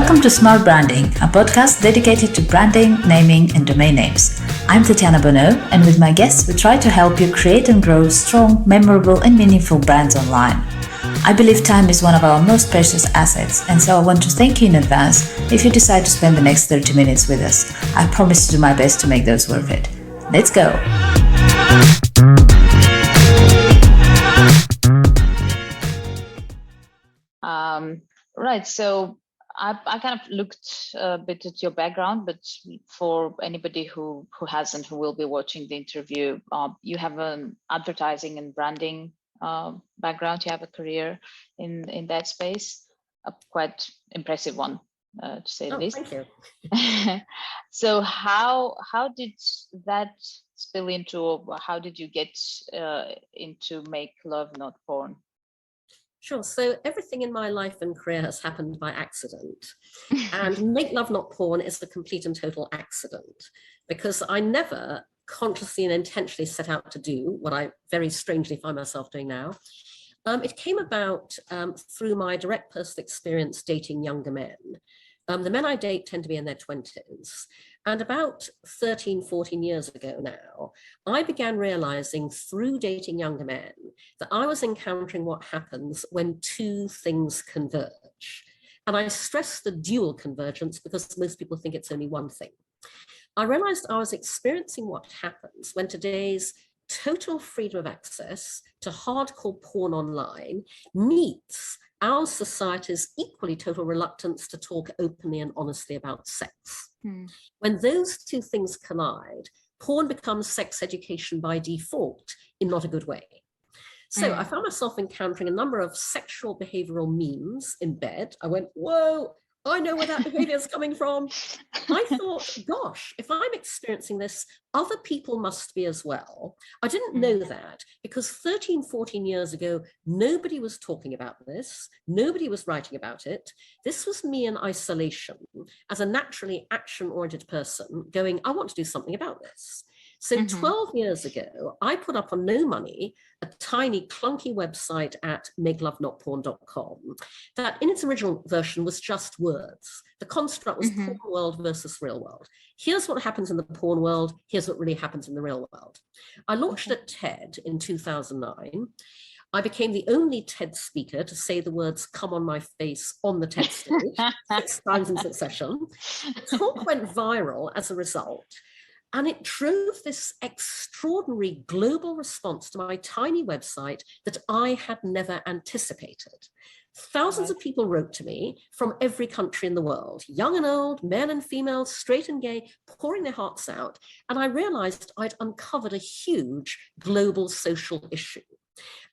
Welcome to Smart Branding, a podcast dedicated to branding, naming, and domain names. I'm Tatiana Bonneau, and with my guests, we try to help you create and grow strong, memorable, and meaningful brands online. I believe time is one of our most precious assets, and so I want to thank you in advance if you decide to spend the next 30 minutes with us. I promise to do my best to make those worth it. Let's go! Right, so I kind of looked a bit at your background, but for anybody who hasn't, who will be watching the interview, you have an advertising and branding background. You have a career in that space, a quite impressive one, to say the least. Thank you. So how did that spill into, or how did you get into Make Love Not Porn? Sure. So everything in my life and career has happened by accident. And Make Love Not Porn is a complete and total accident, because I never consciously and intentionally set out to do what I very strangely find myself doing now. It came about through my direct personal experience dating younger men. The men I date tend to be in their 20s. And about 13, 14 years ago now, I began realizing through dating younger men that I was encountering what happens when two things converge. And I stress the dual convergence because most people think it's only one thing. I realized I was experiencing what happens when today's total freedom of access to hardcore porn online meets our society's equally total reluctance to talk openly and honestly about sex. When those two things collide, porn becomes sex education by default in not a good way. So I found myself encountering a number of sexual behavioral memes in bed. I went, whoa, I know where that behavior is coming from. I thought, gosh, if I'm experiencing this, other people must be as well. I didn't know that because 13, 14 years ago, nobody was talking about this. Nobody was writing about it. This was me in isolation as a naturally action-oriented person going, I want to do something about this. So 12 years ago, I put up on no money a tiny clunky website at makelovenotporn.com that in its original version was just words. The construct was porn world versus real world. Here's what happens in the porn world. Here's what really happens in the real world. I launched at TED in 2009. I became the only TED speaker to say the words "come on my face" on the TED stage 6 times in succession. The talk went viral as a result. And it drove this extraordinary global response to my tiny website that I had never anticipated. Thousands of people wrote to me from every country in the world, young and old, men and females, straight and gay, pouring their hearts out. And I realized I'd uncovered a huge global social issue.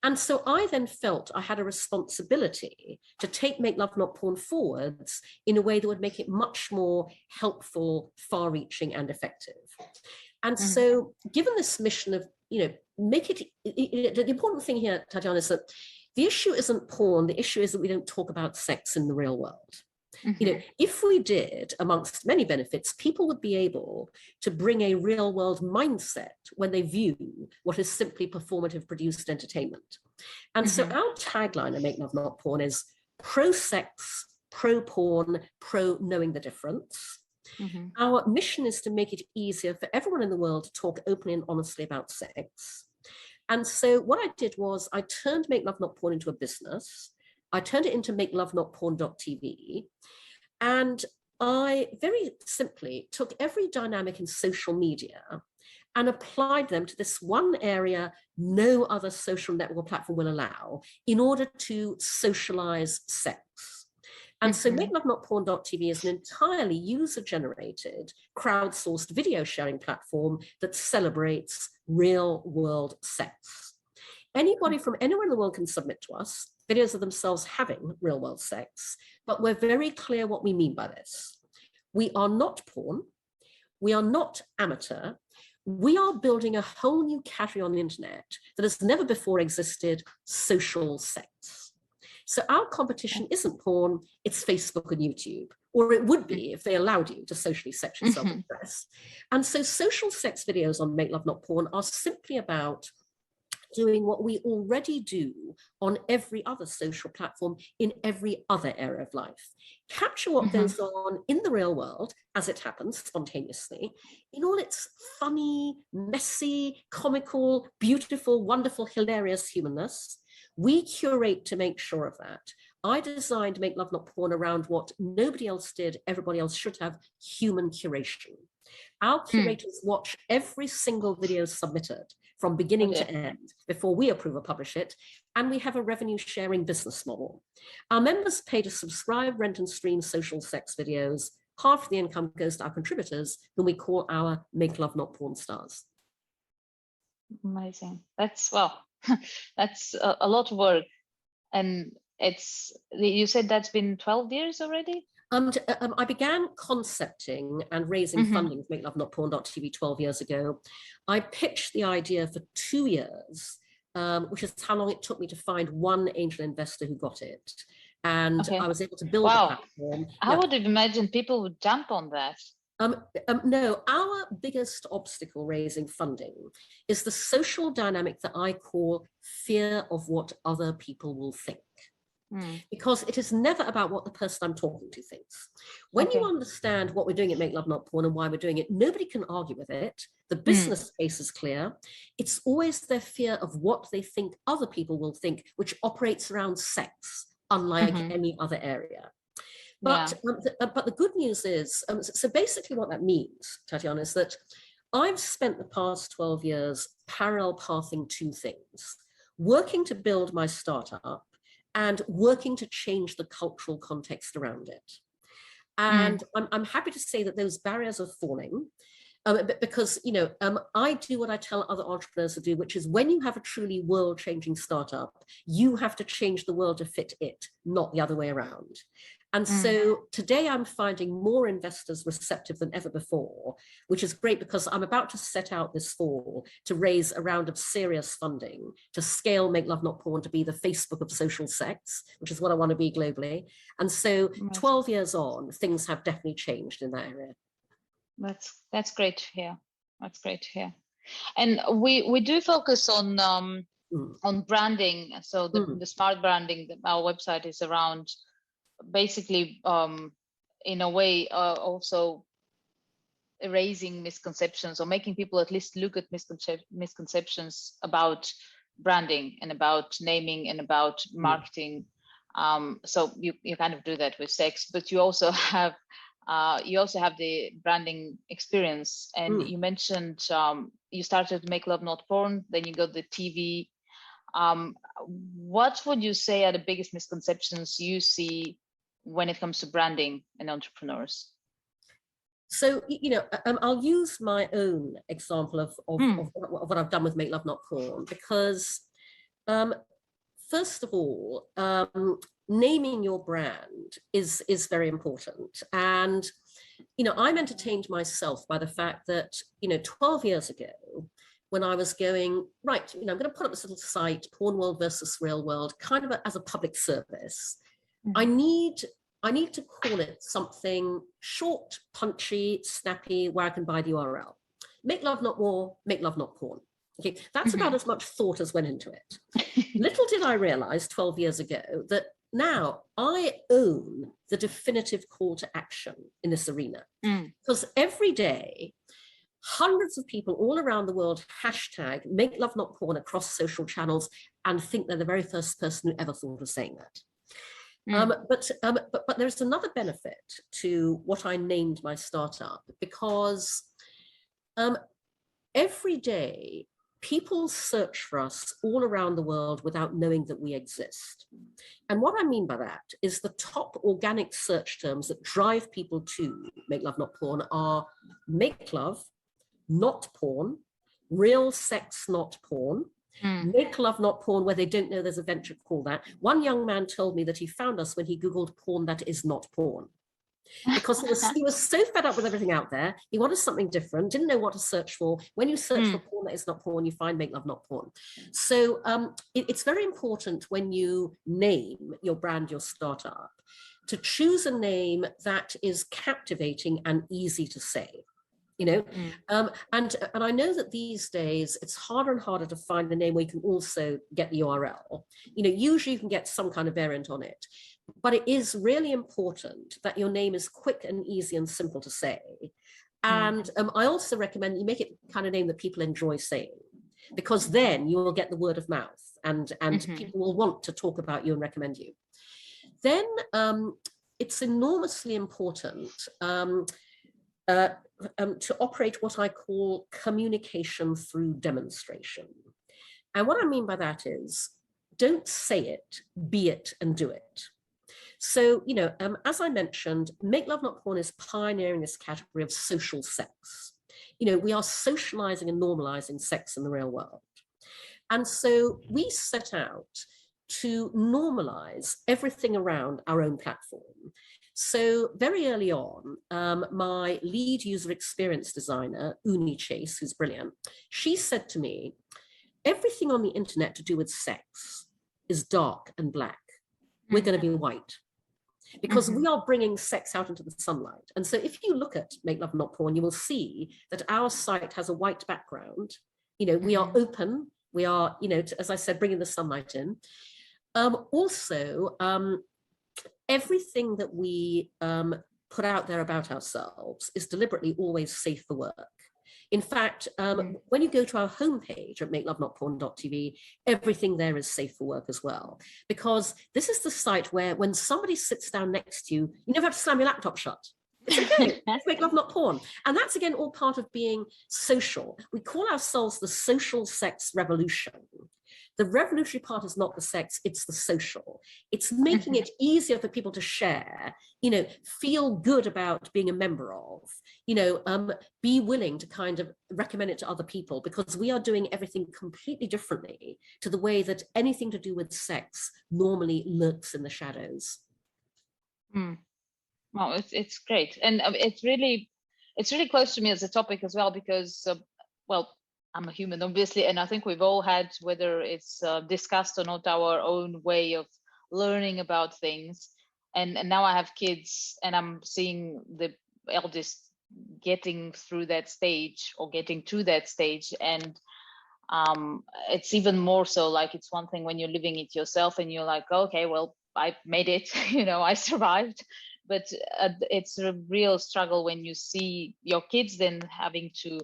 And so I then felt I had a responsibility to take Make Love Not Porn forwards in a way that would make it much more helpful, far-reaching, and effective. And so given this mission of, make it, the important thing here, Tatiana, is that the issue isn't porn. The issue is that we don't talk about sex in the real world. If we did, amongst many benefits, people would be able to bring a real world mindset when they view what is simply performative produced entertainment. And so our tagline at Make Love Not Porn is pro-sex, pro-porn, pro-knowing the difference. Our mission is to make it easier for everyone in the world to talk openly and honestly about sex. And so what I did was I turned Make Love Not Porn into a business. I turned it into makelovenotporn.tv, and I very simply took every dynamic in social media and applied them to this one area no other social network or platform will allow in order to socialize sex. And so makelovenotporn.tv is an entirely user-generated, crowdsourced video sharing platform that celebrates real-world sex. Anybody from anywhere in the world can submit to us videos of themselves having real-world sex, but we're very clear what we mean by this. We are not porn. We are not amateur. We are building a whole new category on the internet that has never before existed: social sex. So our competition isn't porn, it's Facebook and YouTube, or it would be if they allowed you to socially sex yourself with dress. And so social sex videos on Make Love Not Porn are simply about doing what we already do on every other social platform in every other area of life. Capture what goes on in the real world as it happens spontaneously, in all its funny, messy, comical, beautiful, wonderful, hilarious humanness. We curate to make sure of that. I designed Make Love Not Porn around what nobody else did, everybody else should have: human curation. Our curators watch every single video submitted from beginning to end before we approve or publish it, and we have a revenue sharing business model. Our members pay to subscribe, rent, and stream social sex videos. Half the income goes to our contributors, whom we call our Make Love Not Porn stars. Amazing. That's, well, that's a lot of work. And you said that's been 12 years already? I began concepting and raising funding for Make Love Not Porn.tv 12 years ago. I pitched the idea for 2 years, which is how long it took me to find one angel investor who got it. And I was able to build a platform. I would have imagined people would jump on that. No, our biggest obstacle raising funding is the social dynamic that I call fear of what other people will think. Because it is never about what the person I'm talking to thinks. When you understand what we're doing at Make Love Not Porn and why we're doing it, nobody can argue with it. The business case is clear. It's always their fear of what they think other people will think, which operates around sex, unlike any other area. But the good news is, so basically what that means, Tatiana, is that I've spent the past 12 years parallel pathing two things: working to build my startup and working to change the cultural context around it. And I'm happy to say that those barriers are falling, because, you know, I do what I tell other entrepreneurs to do, which is when you have a truly world-changing startup, you have to change the world to fit it, not the other way around. And so today I'm finding more investors receptive than ever before, which is great because I'm about to set out this fall to raise a round of serious funding to scale Make Love Not Porn to be the Facebook of social sex, which is what I want to be globally. And so 12 years on, things have definitely changed in that area. That's great to hear. That's great to hear. And we do focus on branding. So the smart branding, our website is around basically, in a way, also erasing misconceptions or making people at least look at misconceptions about branding and about naming and about marketing. So you kind of do that with sex, but you also have the branding experience. And you mentioned you started Make Love Not Porn, then you got the TV. What would you say are the biggest misconceptions you see when it comes to branding and entrepreneurs? So, you know, I'll use my own example of what I've done with Make Love Not Porn, because first of all, naming your brand is very important. And, you know, I'm entertained myself by the fact that, you know, 12 years ago, when I was going, right, you know, I'm going to put up this little site, Porn World versus Real World, kind of as a public service. I need to call it something short, punchy, snappy, where I can buy the URL. Make Love Not War, Make Love Not Porn. Okay, that's about as much thought as went into it. Little did I realize 12 years ago that now I own the definitive call to action in this arena. Because every day, hundreds of people all around the world hashtag Make Love Not Porn across social channels and think they're the very first person who ever thought of saying that. But there's another benefit to what I named my startup, because every day people search for us all around the world without knowing that we exist. And what I mean by that is the top organic search terms that drive people to Make Love Not Porn are make love, not porn, real sex, not porn, make love not porn, where they don't know there's a venture called that. One young man told me that he found us when he Googled porn that is not porn, because he was so fed up with everything out there. He wanted something different, didn't know what to search for. When you search for porn that is not porn, you find Make Love Not Porn. So it's very important when you name your brand, your startup, to choose a name that is captivating and easy to say. you know. And I know that these days it's harder and harder to find a name where you can also get the URL. You know, usually you can get some kind of variant on it, but it is really important that your name is quick and easy and simple to say. And I also recommend you make it kind of name that people enjoy saying, because then you will get the word of mouth, and people will want to talk about you and recommend you. Then it's enormously important to operate what I call communication through demonstration. And what I mean by that is, don't say it, be it and do it. So, you know, as I mentioned, Make Love Not Porn is pioneering this category of social sex. You know, we are socializing and normalizing sex in the real world. And so we set out to normalize everything around our own platform. So very early on, my lead user experience designer, Uni Chase, who's brilliant, she said to me, everything on the internet to do with sex is dark and black. We're going to be white, because we are bringing sex out into the sunlight. And so if you look at Make Love Not Porn, you will see that our site has a white background. You know, we are open. We are, you know, as I said, bringing the sunlight in. Also, everything that we put out there about ourselves is deliberately always safe for work. In fact, when you go to our homepage at makelovenotporn.tv, everything there is safe for work as well. Because this is the site where when somebody sits down next to you, you never have to slam your laptop shut. It's okay, let's make love, not porn. And that's, again, all part of being social. We call ourselves the social sex revolution. The revolutionary part is not the sex, it's the social. It's making it easier for people to share, you know, feel good about being a member of, you know, be willing to kind of recommend it to other people, because we are doing everything completely differently to the way that anything to do with sex normally lurks in the shadows. Well, it's great. And it's really close to me as a topic as well, because, well, I'm a human, obviously, and I think we've all had, whether it's discussed or not, our own way of learning about things. And now I have kids, and I'm seeing the eldest getting through that stage, or getting to that stage. And it's even more so, like, it's one thing when you're living it yourself and you're like, okay, well, I made it, you know, I survived. But it's a real struggle when you see your kids then having to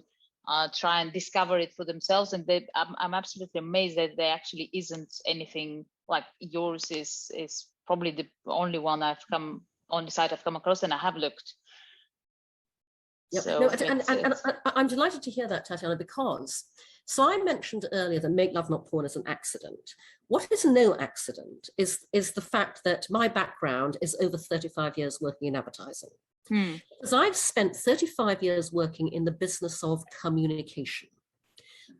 try and discover it for themselves. And I'm absolutely amazed that there actually isn't anything like yours is probably the only one site I've come across, and I have looked. Yep. So no, and I'm delighted to hear that, Tatiana, because so I mentioned earlier that Make Love Not Porn is an accident. What is no accident is the fact that my background is over 35 years working in advertising. Because I've spent 35 years working in the business of communication.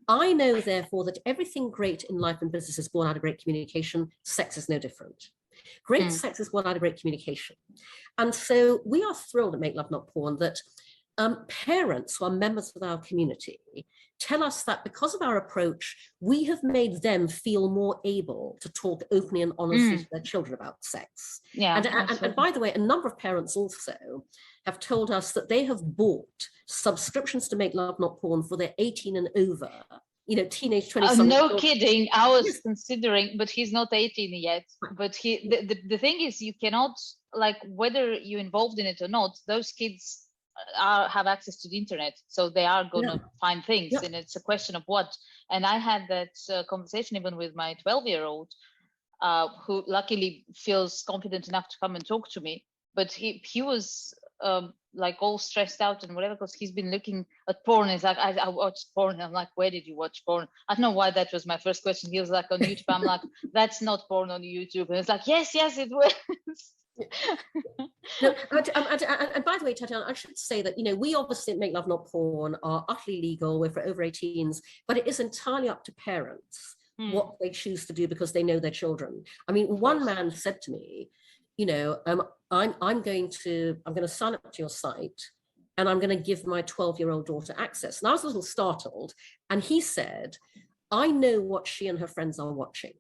I know, therefore, that everything great in life and business is born out of great communication. Sex is no different. Great sex is born out of great communication. And so we are thrilled at Make Love Not Porn that parents who are members of our community tell us that because of our approach, we have made them feel more able to talk openly and honestly to their children about sex. Yeah, and by the way, a number of parents also have told us that they have bought subscriptions to Make Love Not Porn for their 18 and over, you know, teenage 20-something. No kidding. I was considering, but he's not 18 yet. But the thing is, you cannot, like, whether you're involved in it or not, those kids have access to the internet, so they are going to find things, and it's a question of what. And I had that conversation even with my 12-year-old, who luckily feels confident enough to come and talk to me, but he was like all stressed out and whatever, because he's been looking at porn. He's like, I watched porn. And I'm like, where did you watch porn? I don't know why that was my first question. He was like, on YouTube. I'm like, that's not porn on YouTube. And it's like, yes, it was. No, and by the way, Tatiana, I should say that, you know, we obviously at Make Love Not Porn are utterly legal. We're for over 18s, but it is entirely up to parents what they choose to do, because they know their children. I mean, one man said to me, you know, I'm going to sign up to your site, and I'm going to give my 12-year-old daughter access. And I was a little startled, and he said, I know what she and her friends are watching.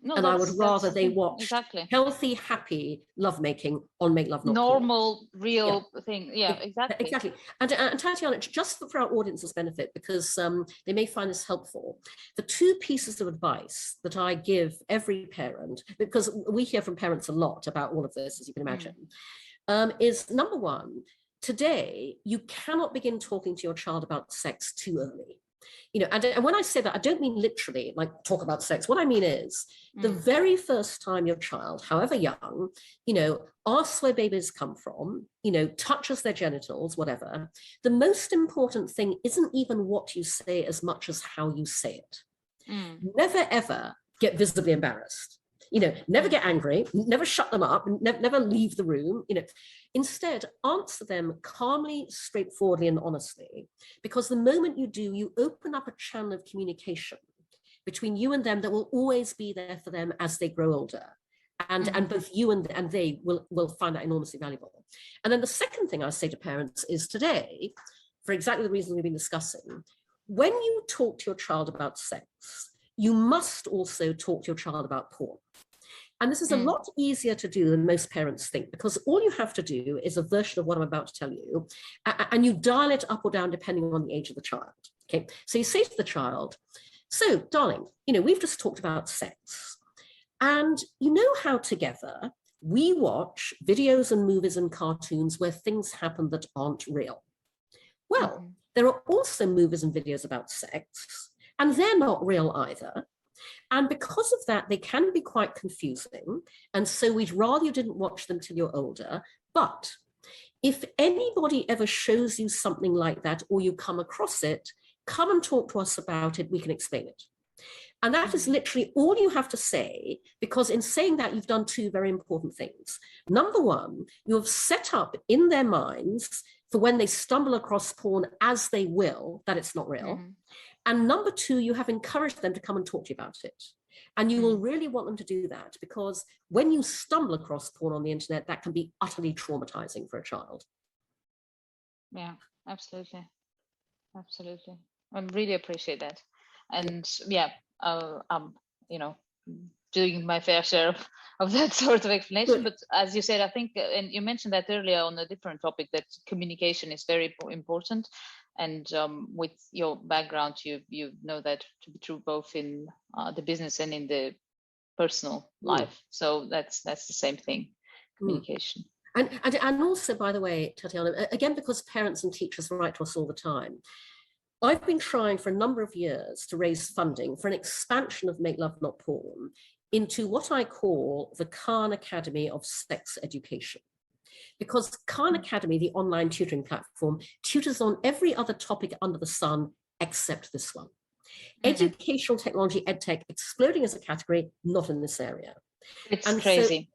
No, And I would rather the they thing. watch Exactly. healthy, happy lovemaking on Make Love Not Porn. Normal, real thing. Yeah, exactly. Exactly. And Tatiana, just for our audience's benefit, because they may find this helpful, the two pieces of advice that I give every parent, because we hear from parents a lot about all of this, as you can imagine, is number one, today, you cannot begin talking to your child about sex too early. You know, and when I say that, I don't mean literally like talk about sex. What I mean is the very first time your child, however young, you know, asks where babies come from, you know, touches their genitals, whatever, the most important thing isn't even what you say as much as how you say it. Never, ever get visibly embarrassed. You know, never get angry, never shut them up, never leave the room, you know. Instead, answer them calmly, straightforwardly, and honestly, because the moment you do, you open up a channel of communication between you and them that will always be there for them as they grow older. And both you and they will find that enormously valuable. And then the second thing I say to parents is today, for exactly the reason we've been discussing, when you talk to your child about sex, you must also talk to your child about porn. And this is a lot easier to do than most parents think, because all you have to do is a version of what I'm about to tell you, and you dial it up or down depending on the age of the child. Okay, so you say to the child, so darling, you know, we've just talked about sex, and you know how together we watch videos and movies and cartoons where things happen that aren't real. Well, there are also movies and videos about sex, and they're not real either. And because of that, they can be quite confusing. And so we'd rather you didn't watch them till you're older. But if anybody ever shows you something like that, or you come across it, come and talk to us about it. We can explain it. And that is literally all you have to say, because in saying that, you've done two very important things. Number one, you have set up in their minds for when they stumble across porn, as they will, that it's not real. And number two, you have encouraged them to come and talk to you about it. And you will really want them to do that, because when you stumble across porn on the internet, that can be utterly traumatizing for a child. Yeah, absolutely. Absolutely. I really appreciate that. And yeah, you know, doing my fair share of that sort of explanation. But as you said, I think, and you mentioned that earlier on a different topic, that communication is very important. And with your background, you know that to be true both in the business and in the personal life. So that's the same thing, communication. And also, by the way, Tatiana, again, because parents and teachers write to us all the time, I've been trying for a number of years to raise funding for an expansion of Make Love Not Porn into what I call the Khan Academy of Sex Education. Because Khan Academy, the online tutoring platform, tutors on every other topic under the sun except this one. Educational technology, edtech, exploding as a category, not in this area. It's crazy.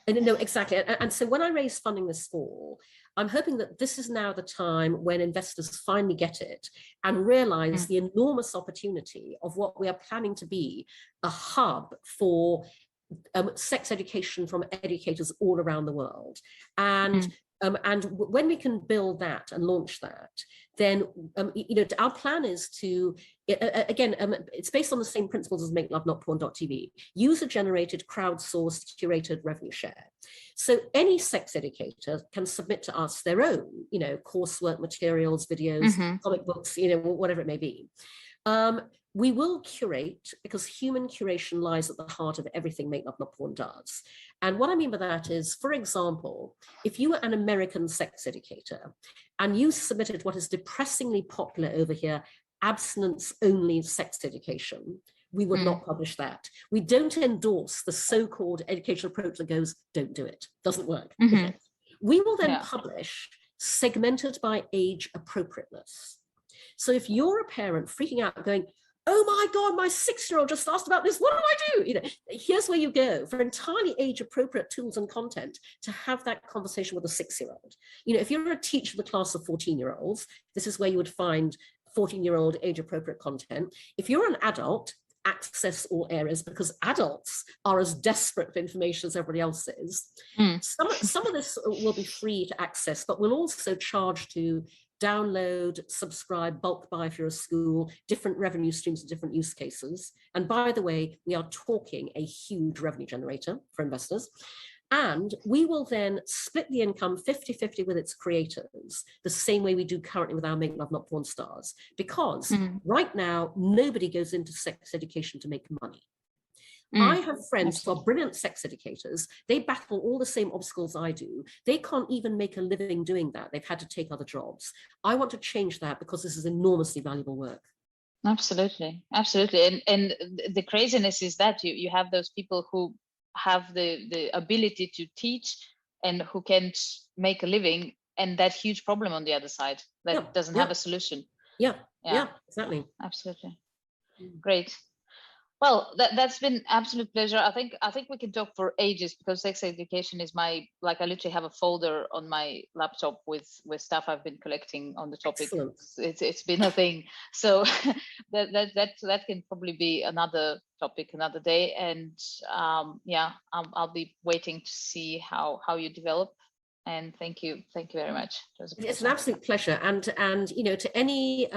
No, exactly. And so when I raise funding this fall, I'm hoping that this is now the time when investors finally get it and realize the enormous opportunity of what we are planning to be a hub for sex education from educators all around the world. And when we can build that and launch that, then you know, our plan is to again, it's based on the same principles as MakeLoveNotPorn.tv, user-generated, crowdsourced, curated revenue share. So any sex educator can submit to us their own, you know, coursework materials, videos, comic books, you know, whatever it may be. We will curate, because human curation lies at the heart of everything Make Love Not Porn does. And what I mean by that is, for example, if you were an American sex educator and you submitted what is depressingly popular over here, abstinence-only sex education, we would not publish that. We don't endorse the so-called educational approach that goes, don't do it, doesn't work. Okay. We will then publish segmented by age appropriateness. So if you're a parent freaking out going, oh my God, my 6-year-old just asked about this, what do I do? You know, here's where you go for entirely age-appropriate tools and content to have that conversation with a 6-year-old. You know, if you're a teacher of the class of 14-year-olds, this is where you would find 14-year-old age-appropriate content. If you're an adult, access all areas, because adults are as desperate for information as everybody else is. Some of this will be free to access, but we'll also charge to download, subscribe, bulk buy if you're a school, different revenue streams and different use cases. And by the way, we are talking a huge revenue generator for investors. And we will then split the income 50-50 with its creators, the same way we do currently with our Make Love Not Porn stars, because right now, nobody goes into sex education to make money. I have friends who are brilliant sex educators. They battle all the same obstacles I do. They can't even make a living doing that. They've had to take other jobs. I want to change that because this is enormously valuable work. Absolutely. Absolutely. And the craziness is that you have those people who have the ability to teach and who can't make a living, and that huge problem on the other side that doesn't have a solution. Yeah, exactly. Absolutely. Great. Well, that's been absolute pleasure. I think we can talk for ages, because sex education is I literally have a folder on my laptop with stuff I've been collecting on the topic. It's been a thing. So that can probably be another topic another day. And I'll be waiting to see how you develop. And thank you very much. It's an absolute pleasure. And to any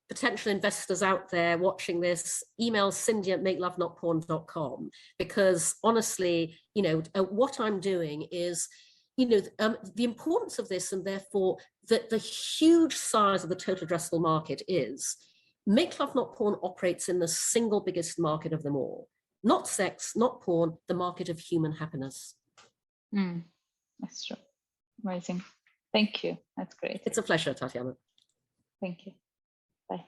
potential investors out there watching this, email Cindy@makelovenotporn.com, because honestly, what I'm doing is, the importance of this, and therefore the huge size of the total addressable market is Make Love Not Porn operates in the single biggest market of them all. Not sex, not porn, the market of human happiness. That's true. Amazing. Thank you. That's great. It's a pleasure, Tatiana. Thank you. Bye.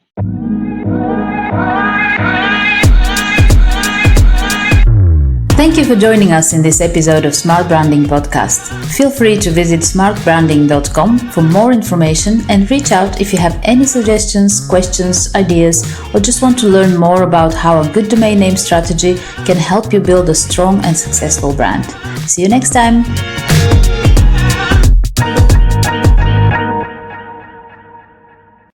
Thank you for joining us in this episode of Smart Branding Podcast. Feel free to visit smartbranding.com for more information, and reach out if you have any suggestions, questions, ideas, or just want to learn more about how a good domain name strategy can help you build a strong and successful brand. See you next time.